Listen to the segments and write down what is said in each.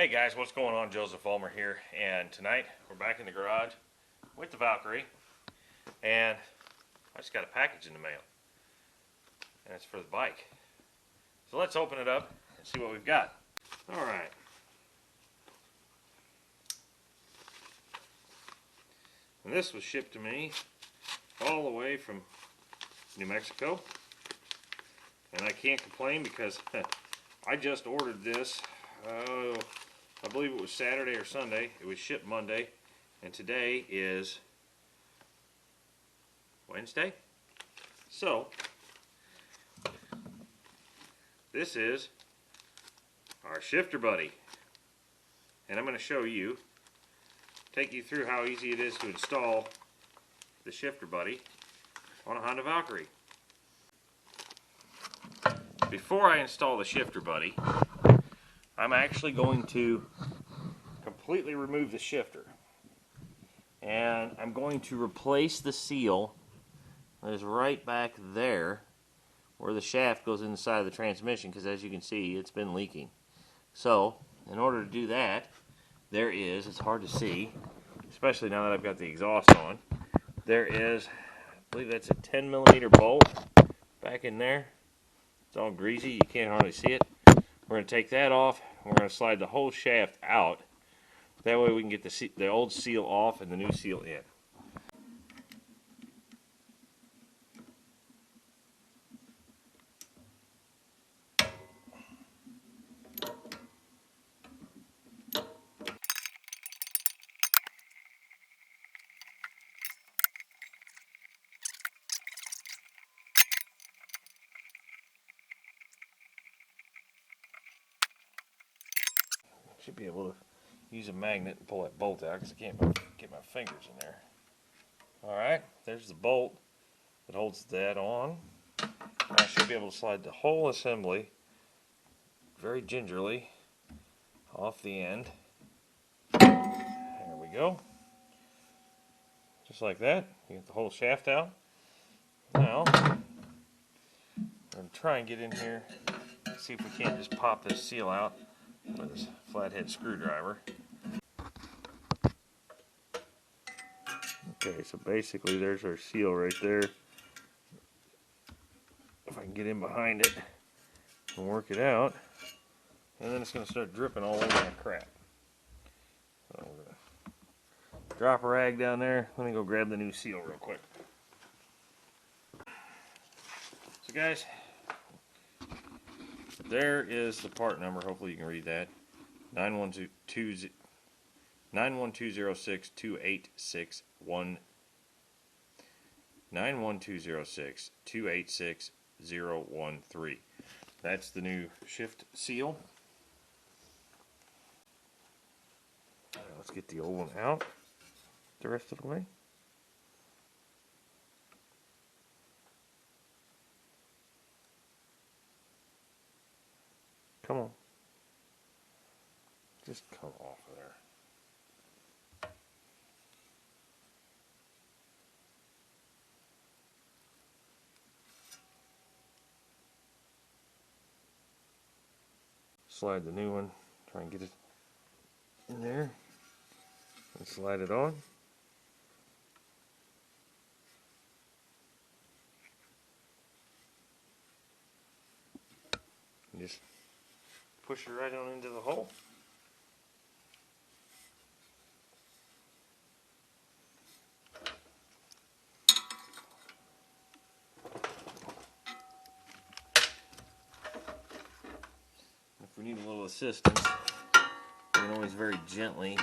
Hey guys, what's going on? Joseph Ulmer here, and tonight we're back in the garage with the Valkyrie, and I just got a package in the mail, and it's for the bike. So let's open it up and see what we've got. Alright. And this was shipped to me all the way from New Mexico, and I can't complain because I just ordered this. I believe it was Saturday or Sunday. It was shipped Monday, and today is Wednesday. So this is our shifter buddy, and I'm going to show you, take you through how easy it is to install the shifter buddy on a Honda Valkyrie. Before I install the shifter buddy, I'm actually going to completely remove the shifter, and I'm going to replace the seal that is right back there where the shaft goes in the side of the transmission, because as you can see, it's been leaking. So in order to do that, it's hard to see, especially now that I've got the exhaust on, there is, I believe that's a 10mm bolt back in there. It's all greasy, you can't hardly see it. We're going to take that off, and we're going to slide the whole shaft out. That way we can get the old seal off and the new seal in. Should be able to use a magnet and pull that bolt out because I can't get my fingers in there. Alright, there's the bolt that holds that on. I should be able to slide the whole assembly very gingerly off the end. There we go. Just like that. You get the whole shaft out. Now, I'm going to try and get in here and see if we can't just pop this seal out with this flathead screwdriver. Okay, so basically there's our seal right there. If I can get in behind it and work it out, and then it's going to start dripping all over that crap. So I'm going to drop a rag down there. Let me go grab the new seal real quick. So guys, there is the part number. Hopefully you can read that. 91206-286-1 91206-286-013. That's the new shift seal. Let's get the old one out the rest of the way. Come on. Just come off of there. Slide the new one, try and get it in there, and slide it on. And just push it right on into the hole. If we need a little assistance, we can always very gently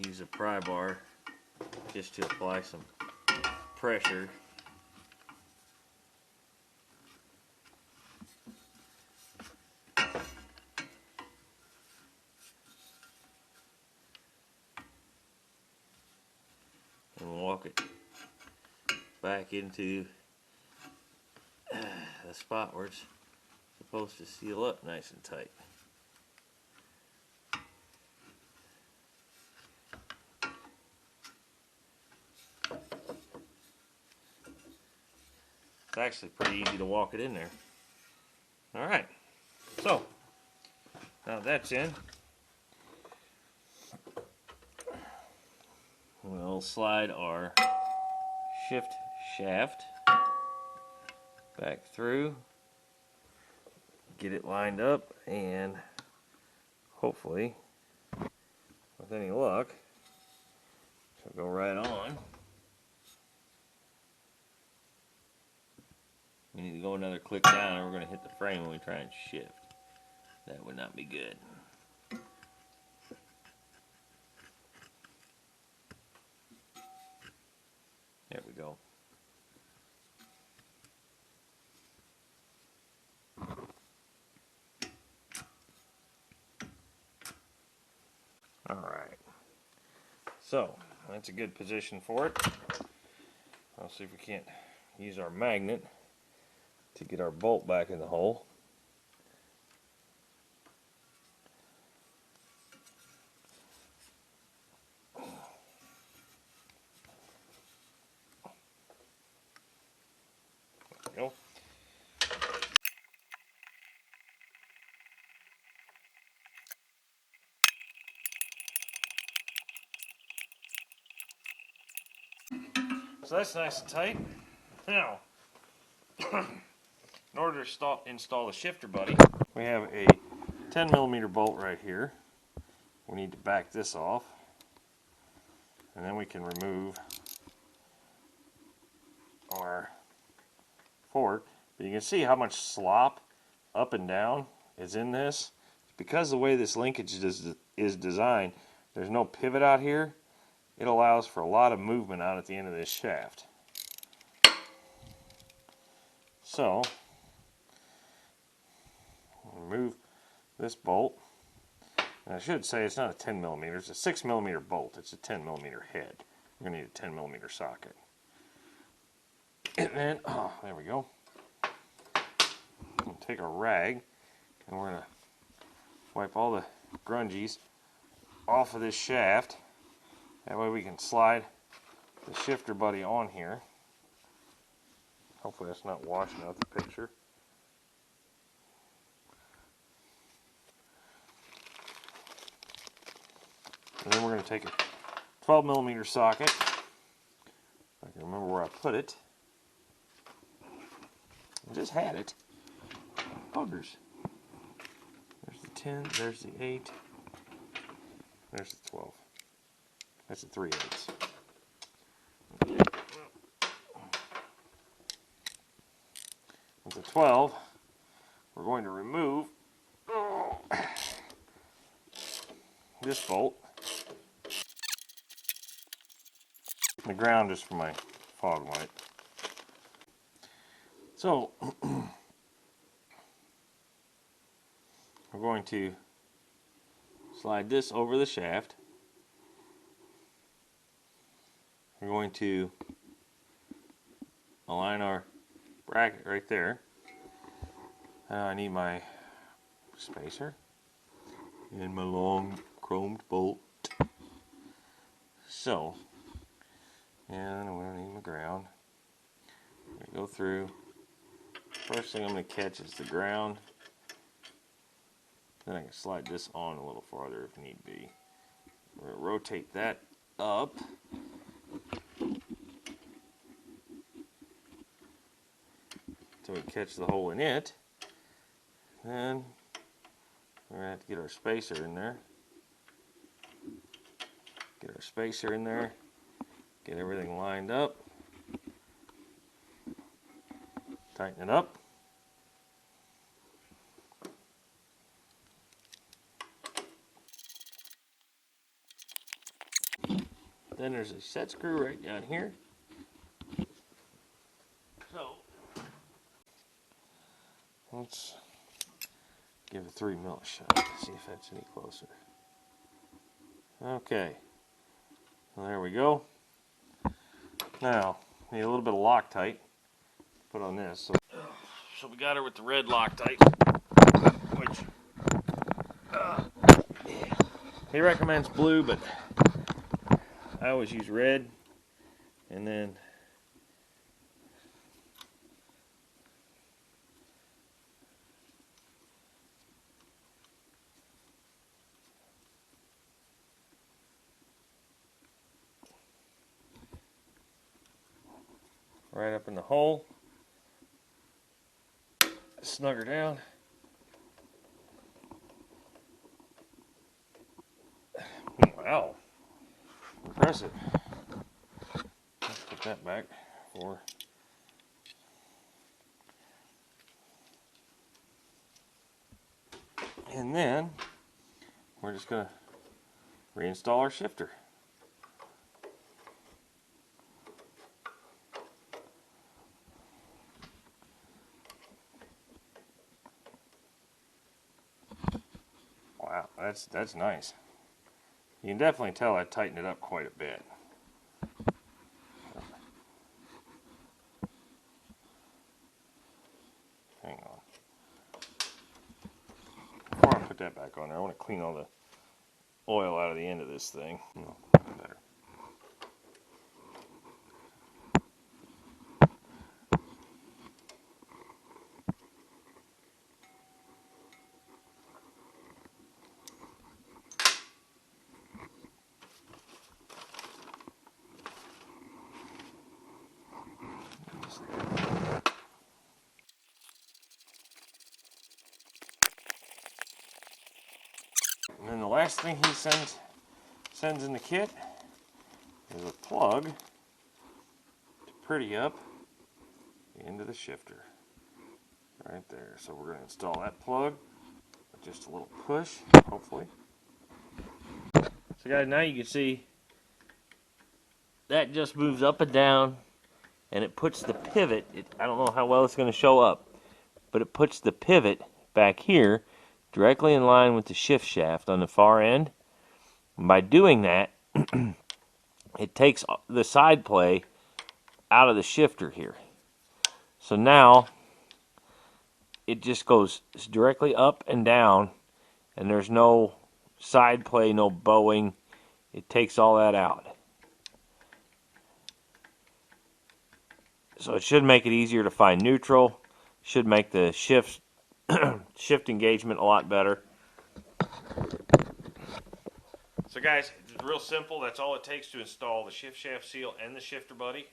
use a pry bar just to apply some pressure. And walk it back into the spot where it's supposed to seal up nice and tight. It's actually pretty easy to walk it in there. Alright, so now that's in, we'll slide our shift shaft back through, get it lined up, and hopefully, with any luck, it'll go right on. We need to go another click down, and we're going to hit the frame when we try and shift. That would not be good. There we go. Alright. So, that's a good position for it. I'll see if we can't use our magnet to get our bolt back in the hole. There we go. So that's nice and tight. Now, in order to install the shifter buddy, we have a 10mm bolt right here. We need to back this off, and then we can remove our fork. But you can see how much slop up and down is in this. Because the way this linkage is designed, there's no pivot out here. It allows for a lot of movement out at the end of this shaft. So, remove this bolt. And I should say it's not a 10mm, it's a 6mm bolt. It's a 10mm head. We're going to need a 10mm socket. And then, oh, there we go. We'll take a rag, and we're going to wipe all the grungies off of this shaft. That way we can slide the shifter buddy on here. Hopefully that's not washing out the picture. And then we're going to take a 12mm socket. If I can remember where I put it. I just had it. Buggers. There's the 10, there's the 8, there's the 12. That's the 3/8. With the 12, we're going to remove this bolt. The ground is for my fog light. So, we're going to slide this over the shaft. We're going to align our bracket right there. I need my spacer and my long chromed bolt. So, and I'm going to need my ground. I'm going to go through. First thing I'm going to catch is the ground. Then I can slide this on a little farther if need be. We're going to rotate that up. So we catch the hole in it. Then we're going to have to get our spacer in there. Get our spacer in there. Get everything lined up. Tighten it up. Then there's a set screw right down here. So let's give a 3mm shot, see if that's any closer. Okay, well, there we go. Now, need a little bit of Loctite to put on this. So we got her with the red Loctite, which he recommends blue, but I always use red. And then right up in the hole. Snug her down. Wow, impressive. Let's put that back for. And then we're just going to reinstall our shifter. Wow, that's nice. You can definitely tell I tightened it up quite a bit. Hang on. Before I put that back on there, I want to clean all the oil out of the end of this thing. No, better. And then the last thing he sends in the kit is a plug to pretty up the end of the shifter. Right there. So we're going to install that plug with just a little push, hopefully. So guys, now you can see that just moves up and down, and it puts the pivot, I don't know how well it's going to show up, but it puts the pivot back here directly in line with the shift shaft on the far end. And by doing that, it takes the side play out of the shifter here. So now it just goes directly up and down, and there's no side play, no bowing. It takes all that out. So it should make it easier to find neutral. Should make the shift engagement a lot better. So guys, it's real simple. That's all it takes to install the shift shaft seal and the shifter buddy.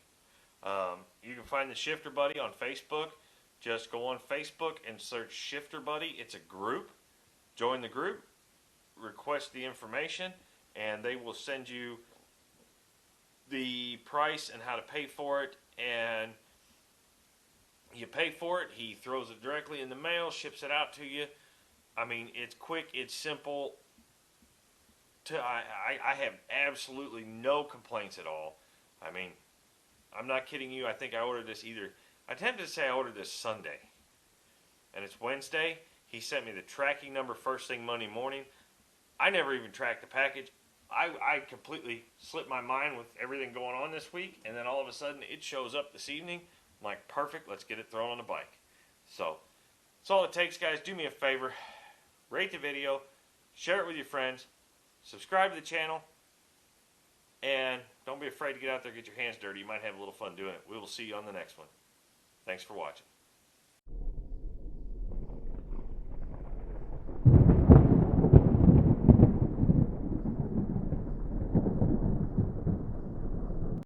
You can find the shifter buddy on Facebook. Just go on Facebook and search shifter buddy. It's a group. Join the group, request the information, and they will send you the price and how to pay for it. And you pay for it, he throws it directly in the mail, ships it out to you. I mean, it's quick, it's simple. I have absolutely no complaints at all. I mean, I'm not kidding you. I think I ordered this I attempted to say I ordered this Sunday, and it's Wednesday. He sent me the tracking number first thing Monday morning. I never even tracked the package. I completely slipped my mind with everything going on this week, and then all of a sudden it shows up this evening. I'm like, perfect, let's get it thrown on the bike. So, that's all it takes, guys. Do me a favor. Rate the video. Share it with your friends. Subscribe to the channel. And don't be afraid to get out there and get your hands dirty. You might have a little fun doing it. We will see you on the next one. Thanks for watching.